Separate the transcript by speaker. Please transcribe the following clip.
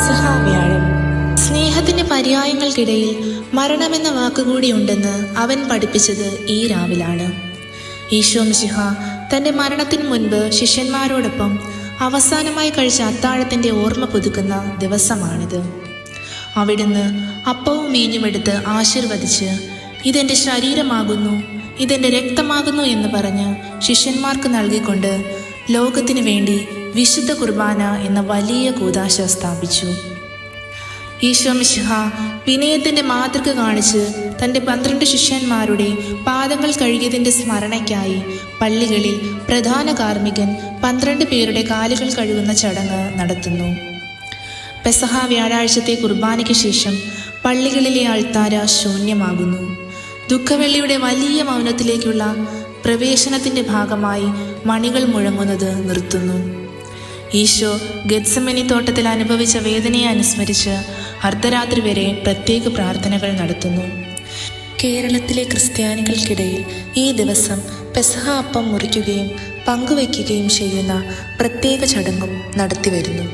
Speaker 1: പെസഹ വ്യാഴം. സ്നേഹത്തിന്റെ പര്യായങ്ങൾക്കിടയിൽ മരണമെന്ന വാക്കുകൂടി ഉണ്ടെന്ന് അവൻ പഠിപ്പിച്ചത് ഈ രാവിലാണ്. ഈശോ മിശിഹ തന്റെ മരണത്തിന് മുൻപ് ശിഷ്യന്മാരോടൊപ്പം അവസാനമായി കഴിച്ച അത്താഴത്തിന്റെ ഓർമ്മ പുതുക്കുന്ന ദിവസമാണിത്. അവിടുന്ന് അപ്പവും വീഞ്ഞുമെടുത്ത് ആശീർവദിച്ച്, ഇതെന്റെ ശരീരമാകുന്നു, ഇതെന്റെ രക്തമാകുന്നു എന്ന് പറഞ്ഞ് ശിഷ്യന്മാർക്ക് നൽകിക്കൊണ്ട് ലോകത്തിനു വേണ്ടി വിശുദ്ധ കുർബാന എന്ന വലിയ കൂദാശ സ്ഥാപിച്ചു. ഈശോ മിശിഹ വിനയത്തിന്റെ മാതൃക കാണിച്ച് തൻ്റെ 12 ശിഷ്യന്മാരുടെ പാദങ്ങൾ കഴുകിയതിൻ്റെ സ്മരണയ്ക്കായി പള്ളികളിൽ പ്രധാന കാർമ്മികൻ 12 പേരുടെ കാലുകൾ കഴുകുന്ന ചടങ്ങ് നടത്തുന്നു. പെസഹ വ്യാഴാഴ്ചത്തെ കുർബാനയ്ക്ക് ശേഷം പള്ളികളിലെ അൾത്താര ശൂന്യമാകുന്നു. ദുഃഖവെള്ളിയുടെ വലിയ മൗനത്തിലേക്കുള്ള പ്രവേശനത്തിന്റെ ഭാഗമായി മണികൾ മുഴങ്ങുന്നത് നിർത്തുന്നു. ഈശോ ഗെത്സമനി തോട്ടത്തിൽ അനുഭവിച്ച വേദനയെ അനുസ്മരിച്ച് അർദ്ധരാത്രി വരെ പ്രത്യേക പ്രാർത്ഥനകൾ നടത്തുന്നു. കേരളത്തിലെ ക്രിസ്ത്യാനികൾക്കിടയിൽ ഈ ദിവസം പെസഹ അപ്പം മുറിക്കുകയും പങ്കുവയ്ക്കുകയും ചെയ്യുന്ന പ്രത്യേക ചടങ്ങും നടത്തിവരുന്നു.